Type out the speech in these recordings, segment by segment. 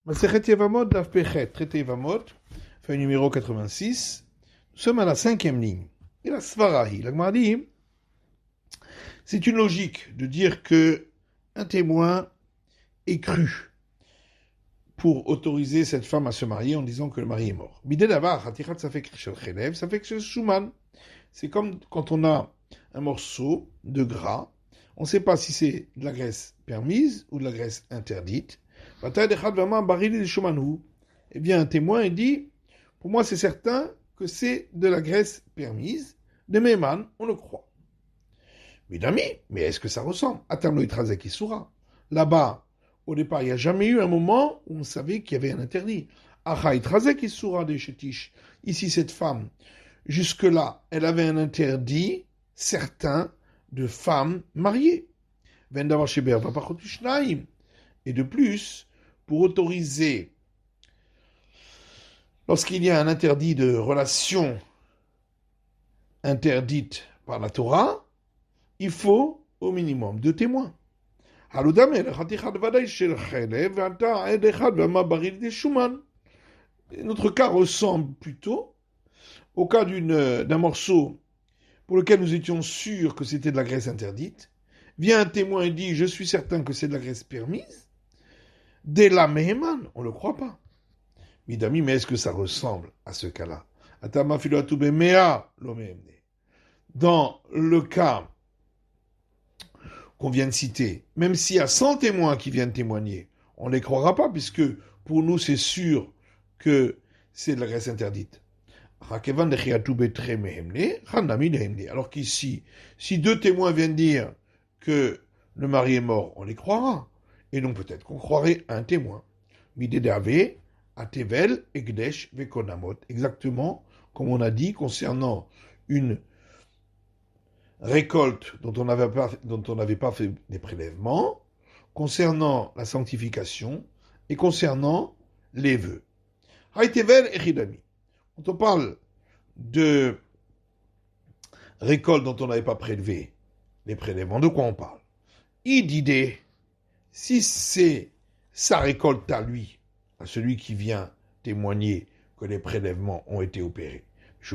Masechet Yevamot, Daf Pechet, traité Yevamot, feuille numéro 86. Nous sommes à la 5e ligne. Et la Svarahi, la Gemara dit, c'est une logique de dire que un témoin est cru pour autoriser cette femme à se marier en disant que le mari est mort. Bidé d'avar, Hatichat Safek Shel Chelev, Safek Shel Shuman. C'est comme quand on a un morceau de gras, on ne sait pas si c'est de la graisse permise ou de la graisse interdite. Eh bien, un témoin il dit, pour moi c'est certain que c'est de la graisse permise. De Mehman, on le croit. Mais est-ce que ça ressemble? Là-bas, au départ, il n'y a jamais eu un moment où on savait qu'il y avait un interdit. Ici, cette femme, jusque-là, elle avait un interdit certain de femmes mariées. Et de plus, pour autoriser, lorsqu'il y a un interdit de relation interdite par la Torah, il faut au minimum 2 témoins. Notre cas ressemble plutôt au cas d'un morceau pour lequel nous étions sûrs que c'était de la graisse interdite. Vient un témoin et dit, je suis certain que c'est de la graisse permise. Dès la Meheman, on ne le croit pas. Midami, mais est-ce que ça ressemble à ce cas-là? Dans le cas qu'on vient de citer, même s'il y a 100 témoins qui viennent témoigner, on ne les croira pas, puisque pour nous, c'est sûr que c'est de la graisse interdite. Alors qu'ici, si 2 témoins viennent dire que le mari est mort, on les croira. Et donc peut-être qu'on croirait un témoin. Exactement comme on a dit concernant une récolte dont on n'avait pas fait des prélèvements, concernant la sanctification et concernant les vœux. Quand on parle de récolte dont on n'avait pas prélevé les prélèvements, de quoi on parle? Idée, si c'est sa récolte à lui, à celui qui vient témoigner que les prélèvements ont été opérés, si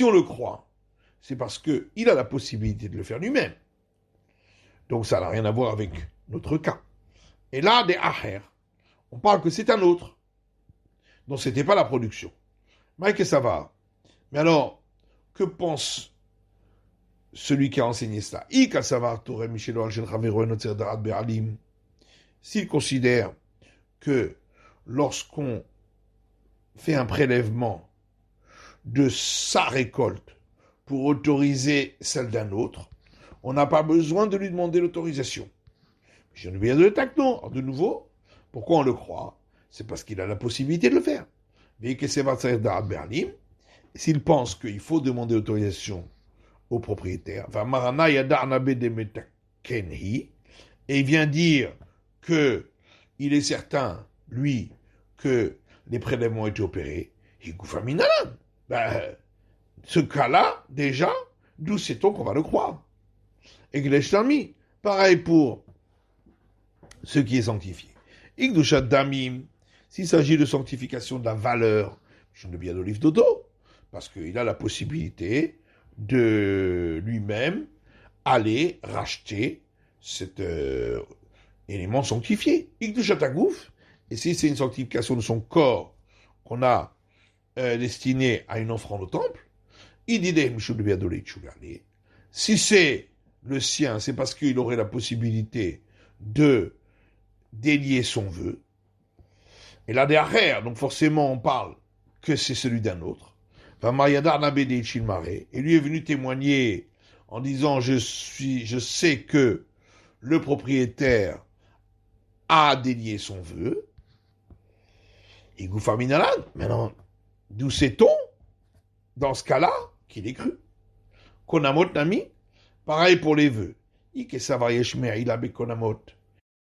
on le croit, c'est parce qu'il a la possibilité de le faire lui-même. Donc ça n'a rien à voir avec notre cas. Et là, des aher, on parle que c'est un autre. Donc ce n'était pas la production. Mike ça va. Mais alors, que pense celui qui a enseigné cela? S'il considère que lorsqu'on fait un prélèvement de sa récolte pour autoriser celle d'un autre, on n'a pas besoin de lui demander l'autorisation. Je ne viens de l'attaque, non. Alors de nouveau, pourquoi on le croit? C'est parce qu'il a la possibilité de le faire. S'il pense qu'il faut demander l'autorisation au propriétaire, et il vient dire que il est certain, lui, que les prélèvements ont été opérés, ce cas-là, déjà, d'où sait-on qu'on va le croire? Et Gleshtami, pareil pour ce qui est sanctifié. Igdushat Damim, s'il s'agit de sanctification de la valeur, je ne bien d'olive dodo, parce qu'il a la possibilité de lui-même aller racheter cet élément sanctifié. Igdushat Agouf, et si c'est une sanctification de son corps qu'on a destiné à une offrande au temple, si c'est le sien, c'est parce qu'il aurait la possibilité de délier son vœu. Et là, derrière, donc forcément, on parle que c'est celui d'un autre. Et lui est venu témoigner en disant, je sais que le propriétaire a délié son vœu. Et Goufaminalan, maintenant, d'où sait-on, dans ce cas-là, qu'il est cru? Konamot Nami, pareil pour les vœux.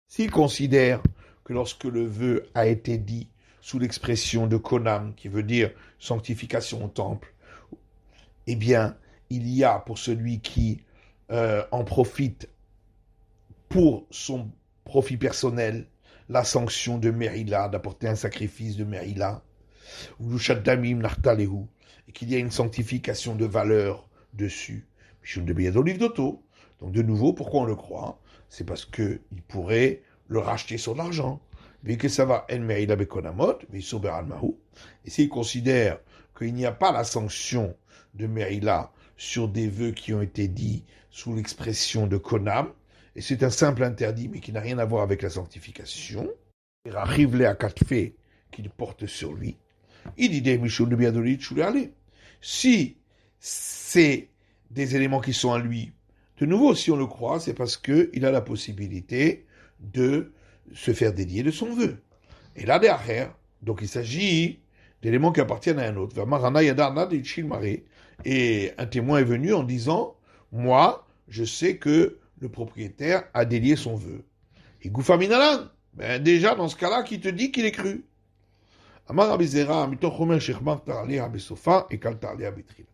S'il considère que lorsque le vœu a été dit sous l'expression de Konam, qui veut dire sanctification au temple, eh bien, il y a pour celui qui en profite pour son profit personnel la sanction de Merila, d'apporter un sacrifice de Merila, ou Shaddamim Nartalehu, et qu'il y a une sanctification de valeur dessus. Mishum de Beyadoliv Doto. Donc de nouveau, pourquoi on le croit? C'est parce qu'il pourrait le racheter sur l'argent. Vu que ça va en Merila Bekonamot, Visober Almahu, et s'il considère qu'il n'y a pas la sanction de Merila sur des vœux qui ont été dits sous l'expression de Konam, et c'est un simple interdit, mais qui n'a rien à voir avec la sanctification, et Rachivle à quatre faits qu'il porte sur lui, il dit des Mishum de Beyadoliv Chouléale. Si c'est des éléments qui sont à lui, de nouveau, si on le croit, c'est parce qu'il a la possibilité de se faire délier de son vœu. Et là, derrière, donc il s'agit d'éléments qui appartiennent à un autre. Et un témoin est venu en disant, moi, je sais que le propriétaire a délié son vœu. Et Goufaminalan, ben déjà, dans ce cas-là, qui te dit qu'il est cru? Amar Rabizera, Miton Chomer Shechmar Taraleh Abesofa et Kal Taraleh Abetril.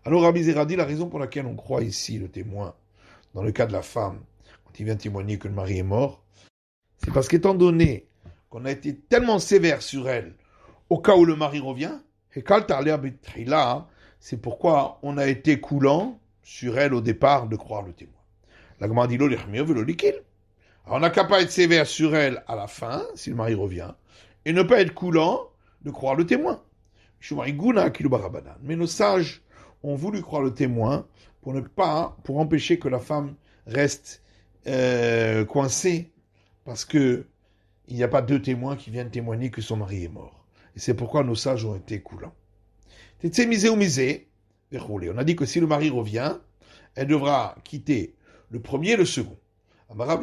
Alors Rabbi Zera dit la raison pour laquelle on croit ici le témoin, dans le cas de la femme, quand il vient témoigner que le mari est mort, c'est parce qu'étant donné qu'on a été tellement sévère sur elle, au cas où le mari revient, et c'est pourquoi on a été coulant sur elle au départ de croire le témoin. La Gemara dit alors on n'a qu'à pas être sévère sur elle à la fin, si le mari revient, et ne pas être coulant de croire le témoin. Mais nos sages ont voulu croire le témoin pour empêcher que la femme reste coincée, parce que il n'y a pas deux témoins qui viennent témoigner que son mari est mort. Et c'est pourquoi nos sages ont été coulants. On a dit que si le mari revient, elle devra quitter le premier et le second. Rav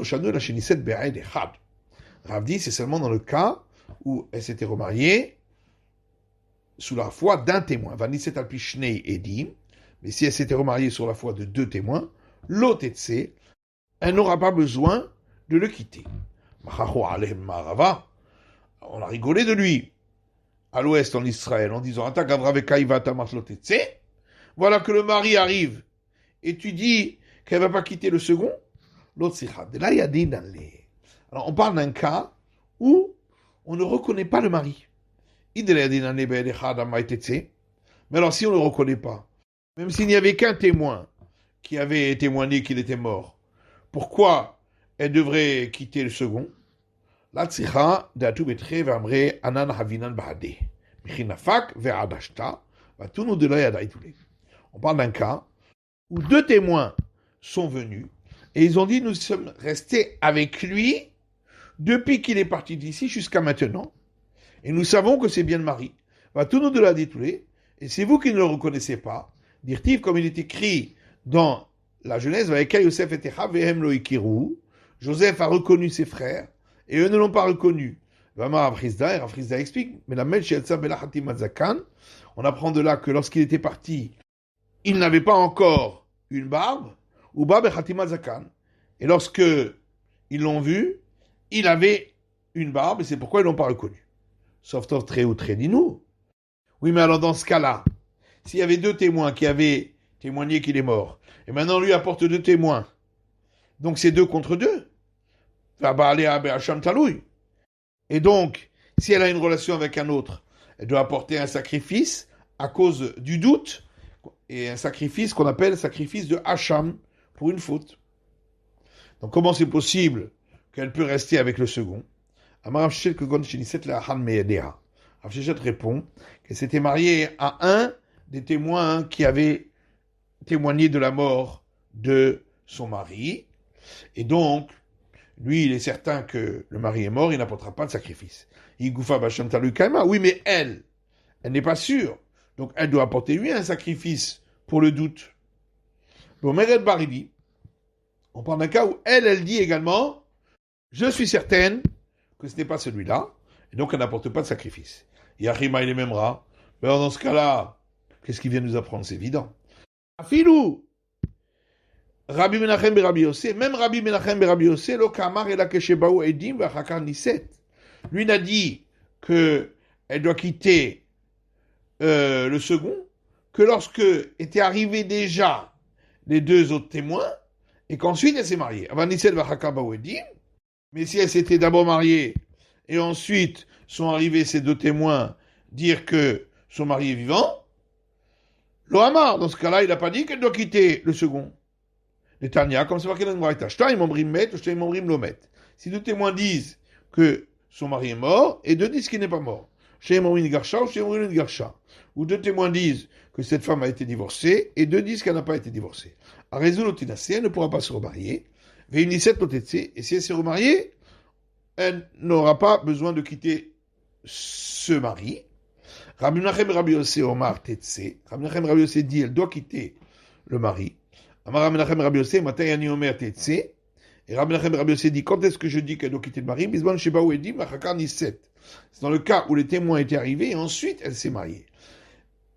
dit, c'est seulement dans le cas où elle s'était remariée sous la foi d'un témoin. Vanisset al pishnei edim. Mais si elle s'était remariée sur la foi de deux témoins, l'otetse, elle n'aura pas besoin de le quitter. On a rigolé de lui à l'ouest en Israël en disant voilà que le mari arrive et tu dis qu'elle ne va pas quitter le second. Alors on parle d'un cas où on ne reconnaît pas le mari. Mais alors si on ne le reconnaît pas, même s'il n'y avait qu'un témoin qui avait témoigné qu'il était mort, pourquoi elle devrait quitter le second? On parle d'un cas où deux témoins sont venus et ils ont dit nous sommes restés avec lui depuis qu'il est parti d'ici jusqu'à maintenant et nous savons que c'est bien le mari. Et c'est vous qui ne le reconnaissez pas. Dirtiv, comme il est écrit dans la Genèse, Joseph a reconnu ses frères et eux ne l'ont pas reconnu. Rav Chizda explique, mais la on apprend de là que lorsqu'il était parti, il n'avait pas encore une barbe, ou barbe et zakan. Et lorsque ils l'ont vu, il avait une barbe et c'est pourquoi ils l'ont pas reconnu. Sauf très ou très dis-nous. Oui, mais alors dans ce cas-là, s'il y avait deux témoins qui avaient témoigné qu'il est mort, et maintenant lui apporte deux témoins, donc c'est deux contre deux. Et donc, si elle a une relation avec un autre, elle doit apporter un sacrifice à cause du doute, et un sacrifice qu'on appelle sacrifice de Hacham, pour une faute. Donc comment c'est possible qu'elle peut rester avec le second? Rav Shechet répond qu'elle s'était mariée à un des témoins qui avait témoigné de la mort de son mari, et donc lui, il est certain que le mari est mort, il n'apportera pas de sacrifice. Oui, mais elle n'est pas sûre. Donc, elle doit apporter lui un sacrifice pour le doute. Bon, Meret Baridi, on parle d'un cas où elle dit également, je suis certaine que ce n'est pas celui-là, et donc elle n'apporte pas de sacrifice. Yachima, il est même rat. Mais dans ce cas-là, qu'est-ce qu'il vient nous apprendre? C'est évident. Afilou, Rabbi Menachem Rabbi Yossé, même Rabbi Menachem Rabbi Yossé, lo kamar et la keshebaou edim v'achakar niset. Lui n'a dit que elle doit quitter le second que lorsque étaient arrivés déjà les deux autres témoins et qu'ensuite elle s'est mariée. Avant niset v'achakar baou edim, Mais si elle s'était d'abord mariée, et ensuite sont arrivés ces deux témoins dire que son mari est vivant, Lohamar, dans ce cas-là, il n'a pas dit qu'elle doit quitter le second. Les Tania, comme c'est marqué dans le Braïta, Shtaim omrim met, Shtaim omrim lo met. Si deux témoins disent que son mari est mort, et deux disent qu'il n'est pas mort. Shtaim omrim garsha ou Shtaim omrim garsha. Ou deux témoins disent que cette femme a été divorcée, et deux disent qu'elle n'a pas été divorcée. À raison l'otinacé, elle ne pourra pas se remarier. Veinisset l'otetse, et si elle s'est remariée, elle n'aura pas besoin de quitter ce mari. Rabbi Menachem et Rabbi Yossé Omar Tetse. Rabbi Menachem et Rabbi Yossé dit elle doit quitter le mari. Amar Rabbi Menachem et Rabbi Yossé Matayani Omer Tetse. Et Rabbi Menachem et Rabbi Yossé dit quand est-ce que je dis qu'elle doit quitter le mari? Bisban Shebaou Edim Machakar Nisset. C'est dans le cas où les témoins étaient arrivés et ensuite elle s'est mariée.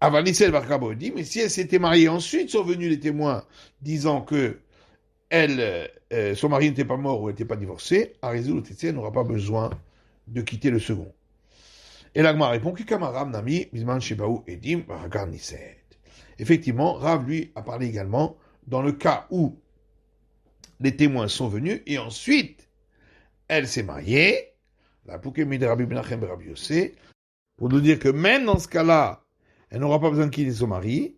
Avant Nisset Machakar Edim. Mais si elle s'était mariée ensuite sont venus les témoins disant que son mari n'était pas mort ou n'était pas divorcé, à résoudre le TC, elle n'aura pas besoin de quitter le second. Et l'Agma répond que Kamaram Nami, Bisman Shebaou Edim, Baragar Nisset. Effectivement, Rav lui a parlé également dans le cas où les témoins sont venus et ensuite elle s'est mariée, la Poukemi de Rabbi Menachem et Rabbi Yossé, pour nous dire que même dans ce cas-là, elle n'aura pas besoin de quitter son mari.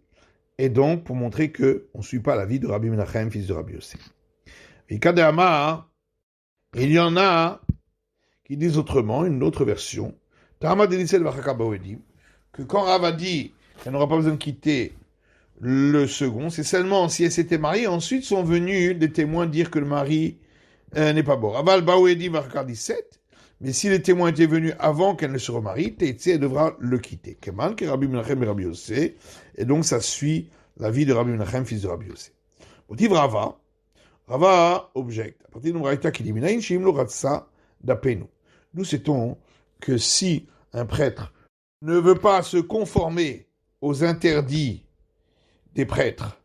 Et donc, pour montrer qu'on ne suit pas la vie de Rabbi Menachem, fils de Rabbi Yossé. Et Kadéama, il y en a qui disent autrement, une autre version, que quand Rav a dit qu'elle n'aura pas besoin de quitter le second, c'est seulement si elle s'était mariée, ensuite sont venus des témoins dire que le mari n'est pas bon. Aval Baouedi Varkar 17, mais si les témoins étaient venus avant qu'elle ne se remarie, Teitse, elle devra le quitter. Kemal, que Rabbi Menachem et Rabbi Yossé, et donc ça suit la vie de Rabbi Menachem, fils de Rabbi Yossé. Motiv Rava objecte. À partir de Braïta qui dit Minaïn Shim lo ratsa d'apenu. Nous sait-on que si un prêtre ne veut pas se conformer aux interdits des prêtres,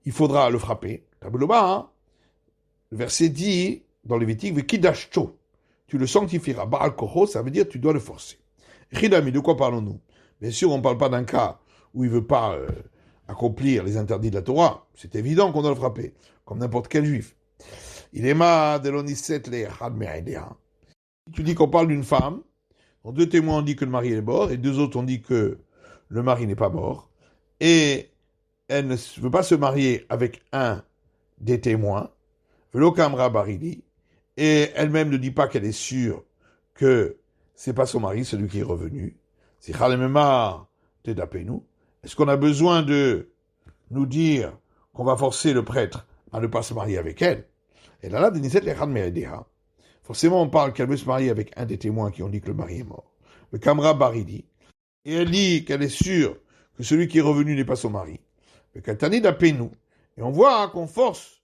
il faudra le frapper. Tableau bas, hein. Le verset dit dans Lévitique Vekidashto. Tu le sanctifieras. Baal Koho, ça veut dire tu dois le forcer. Chidami, de quoi parlons-nous? Bien sûr, on ne parle pas d'un cas où il ne veut pas accomplir les interdits de la Torah. C'est évident qu'on doit le frapper, comme n'importe quel juif. Il est ma de l'onisset les hadmeidea. Tu dis qu'on parle d'une femme, dont deux témoins ont dit que le mari est mort, et deux autres ont dit que le mari n'est pas mort, et elle ne veut pas se marier avec un des témoins, Velokamra Baridi, et elle-même ne dit pas qu'elle est sûre que c'est pas son mari, celui qui est revenu. C'est Chalemema Tedapenu. Est-ce qu'on a besoin de nous dire qu'on va forcer le prêtre à ne pas se marier avec elle? Et là, forcément, on parle qu'elle veut se marier avec un des témoins qui ont dit que le mari est mort. Le Kamra Baridi. Et elle dit qu'elle est sûre que celui qui est revenu n'est pas son mari. Le Katani d'Apenu. Et on voit qu'on force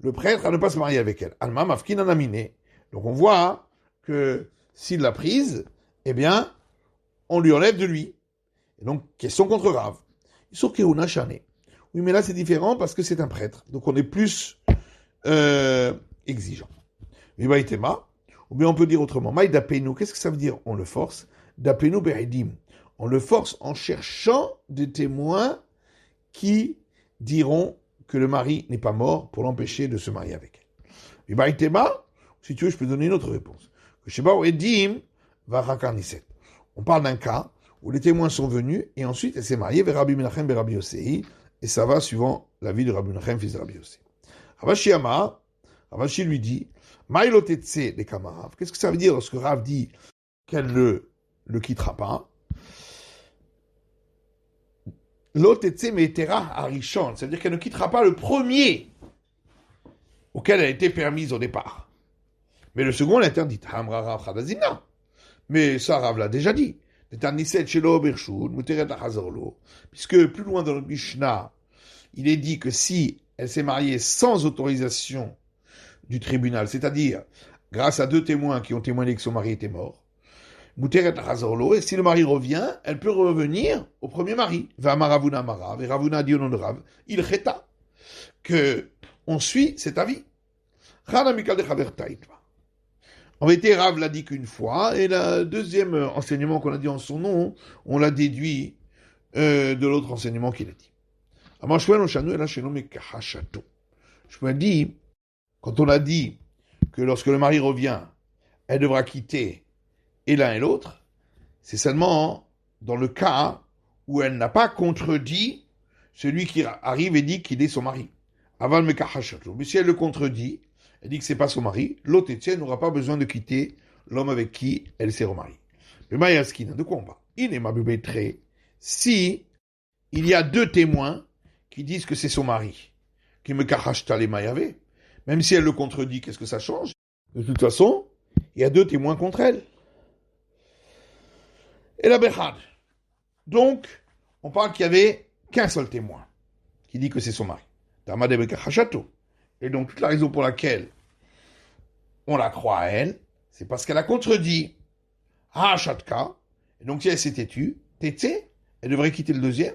le prêtre à ne pas se marier avec elle. Alma Mafkin Anamine. Donc on voit que s'il l'a prise, eh bien, on lui enlève de lui. Et donc, question contre Rav. Sur Keuna Shane. Oui, mais là, c'est différent parce que c'est un prêtre. Donc, on est plus exigeant. Vibaïtema. Ou bien on peut dire autrement. Maï d'apenu. Qu'est-ce que ça veut dire? On le force. D'apenu be'edim. On le force en cherchant des témoins qui diront que le mari n'est pas mort pour l'empêcher de se marier avec elle. Vibaïtema. Si tu veux, je peux donner une autre réponse. Que Sheba ou Edim va rakarniset. On parle d'un cas où les témoins sont venus, et ensuite elle s'est mariée vers Rabbi Menachem et Rabbi Yossé, et ça va suivant la vie de Rabbi Menachem, fils de Rabbi Yossé. Ravashi Amar, Ravashi lui dit, Maïlotetse les Kamarav. Qu'est-ce que ça veut dire lorsque Rav dit qu'elle ne le quittera pas? Lotetse meitera arishon, c'est-à-dire qu'elle ne quittera pas le premier auquel elle a été permise au départ. Mais le second l'interdit. Hamra Rav Chadazina. Mais ça, Rav l'a déjà dit. Puisque plus loin dans le Mishnah, il est dit que si elle s'est mariée sans autorisation du tribunal, c'est-à-dire grâce à deux témoins qui ont témoigné que son mari était mort, et si le mari revient, elle peut revenir au premier mari. Vamaravuna Marav, et Ravuna dit au nom de Rav, il cheta, que on suit cet avis. En vérité, Rav l'a dit qu'une fois, et le deuxième enseignement qu'on a dit en son nom, on l'a déduit de l'autre enseignement qu'il a dit. Je me dis, quand on a dit que lorsque le mari revient, elle devra quitter et l'un et l'autre, c'est seulement dans le cas où elle n'a pas contredit celui qui arrive et dit qu'il est son mari. Aval mekachashato. Mais si elle le contredit, elle dit que c'est pas son mari, l'autre Étienne n'aura pas besoin de quitter l'homme avec qui elle s'est remariée. Mais Mayaskina, de quoi on parle? Il est ma bébé si il y a deux témoins qui disent que c'est son mari, qui me kachashta les mayave, même si elle le contredit, qu'est-ce que ça change? De toute façon, il y a deux témoins contre elle. Et la Bechad. Donc, on parle qu'il n'y avait qu'un seul témoin qui dit que c'est son mari. Et donc, toute la raison pour laquelle on la croit à elle, c'est parce qu'elle a contredit Ha'ashatka. Et donc, si elle s'était tue, elle devrait quitter le deuxième.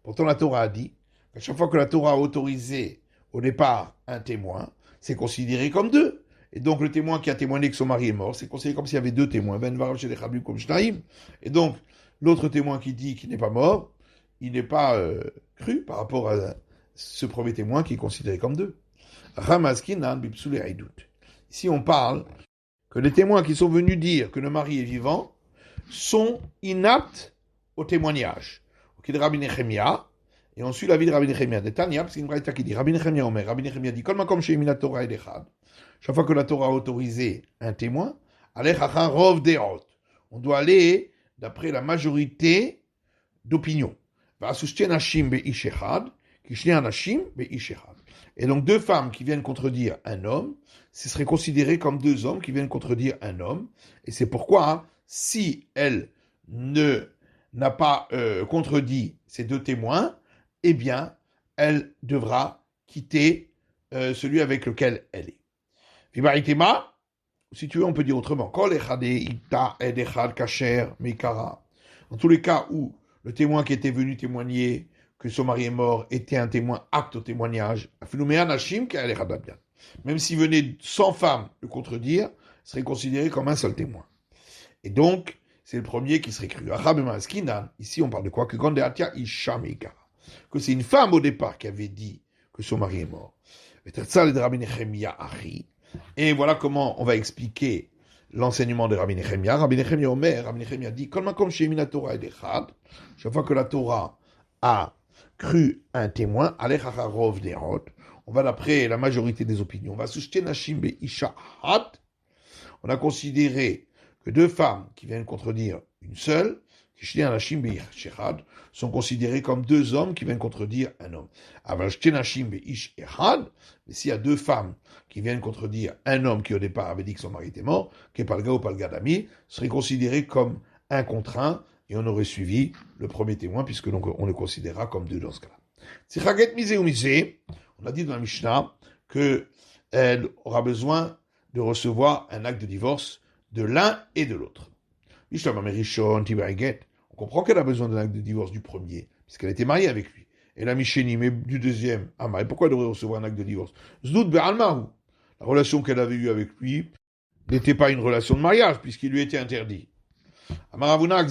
Pourtant, la Torah a dit qu'à chaque fois que la Torah a autorisé au départ un témoin, c'est considéré comme deux. Et donc, le témoin qui a témoigné que son mari est mort, c'est considéré comme s'il y avait deux témoins. Et donc, l'autre témoin qui dit qu'il n'est pas mort, il n'est pas cru par rapport à ce premier témoin qui est considéré comme deux. Ici, on parle que les témoins qui sont venus dire que le mari est vivant sont inaptes au témoignage. De Rabbi Nechemia, et on suit l'avis de Rabbi Nechemia. De Tanya, parce qu'il y a une braïta qui dit, Rabbi Nechemia Omer, Rabbi Nechemia dit, comme chez Mina Torah et Dechad, chaque fois que la Torah a autorisé un témoin, on doit aller d'après la majorité d'opinion. Et donc deux femmes qui viennent contredire un homme, ce serait considéré comme deux hommes qui viennent contredire un homme. Et c'est pourquoi, si elle n'a pas contredit ces deux témoins, eh bien, elle devra quitter celui avec lequel elle est. Vimaritema, si tu veux, on peut dire autrement. Dans tous les cas où le témoin qui était venu témoigner que son mari est mort était un témoin apte au témoignage, même s'il venait 100 femmes le contredire, serait considéré comme un seul témoin. Et donc, c'est le premier qui serait cru. Ici, on parle de quoi? Que c'est une femme au départ qui avait dit que son mari est mort. Et voilà comment on va expliquer l'enseignement de Rabbi Nechemia. Rabbi Nechemia Omer, Rabbi Nechemia dit, chaque fois que la Torah a cru un témoin, on va d'après la majorité des opinions. On va on a considéré que deux femmes qui viennent contredire une seule, sont considérés comme deux hommes qui viennent contredire un homme. Mais s'il y a deux femmes qui viennent contredire un homme qui au départ avait dit que son mari était mort, Kepalga ou Palgadami, serait considéré comme un contre un, et on aurait suivi le premier témoin, puisque donc on le considérera comme deux dans ce cas-là. On a dit dans la Mishnah qu'elle aura besoin de recevoir un acte de divorce de l'un et de l'autre. On comprend qu'elle a besoin d'un acte de divorce du premier, puisqu'elle était mariée avec lui. Et la Michénie, mais du deuxième, et pourquoi elle devrait recevoir un acte de divorce? Zdout be'almahu. La relation qu'elle avait eue avec lui n'était pas une relation de mariage, puisqu'il lui était interdit. Ravuna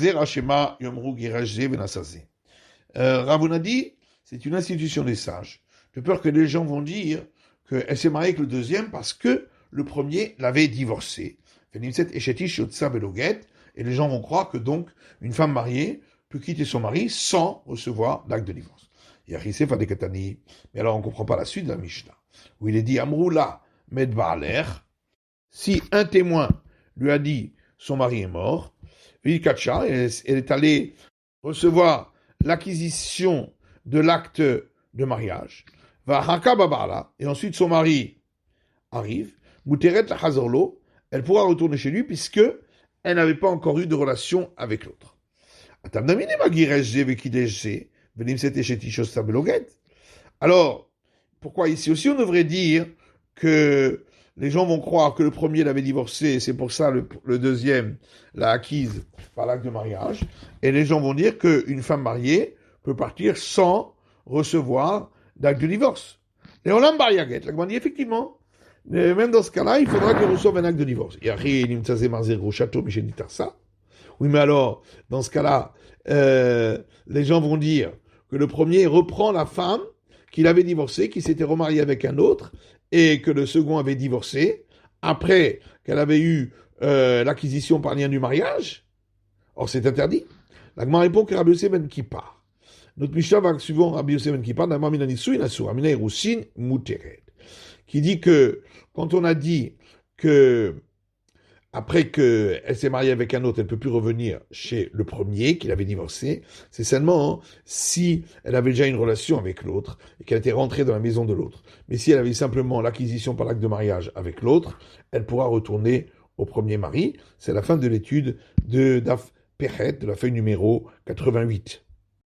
dit, c'est une institution des sages. De peur que les gens vont dire qu'elle s'est mariée avec le deuxième parce que le premier l'avait divorcée. Et les gens vont croire que donc une femme mariée peut quitter son mari sans recevoir l'acte de divorce. Mais alors on ne comprend pas la suite de la Mishnah, où il est dit Amroula med ba'aler, si un témoin lui a dit son mari est mort, elle est allée recevoir l'acquisition de l'acte de mariage, et ensuite son mari arrive, elle pourra retourner chez lui puisque elle n'avait pas encore eu de relation avec l'autre. Alors, pourquoi ici aussi on devrait dire que les gens vont croire que le premier l'avait divorcé, c'est pour ça le deuxième l'a acquise par l'acte de mariage, et les gens vont dire qu'une femme mariée peut partir sans recevoir d'acte de divorce. Et on l'a mariaget, la dit effectivement, même dans ce cas-là, il faudra qu'elle reçoive un acte de divorce. Oui, mais alors, dans ce cas-là, les gens vont dire que le premier reprend la femme qu'il avait divorcée, qui s'était remariée avec un autre, et que le second avait divorcé, après qu'elle avait eu l'acquisition par lien du mariage, or c'est interdit. La Gemara répond que Rabbi Yosef ben Kippar. Notre Mishnah va suivant Rabbi Yosef ben Kippar, d'Amar Mina Nisui Nasur, Amina Erusin Muteret, qui dit que quand on a dit que après qu'elle s'est mariée avec un autre, elle ne peut plus revenir chez le premier, qu'il avait divorcé, c'est seulement si elle avait déjà une relation avec l'autre et qu'elle était rentrée dans la maison de l'autre. Mais si elle avait simplement l'acquisition par l'acte de mariage avec l'autre, elle pourra retourner au premier mari. C'est la fin de l'étude de Daf Pechet, de la feuille numéro 88.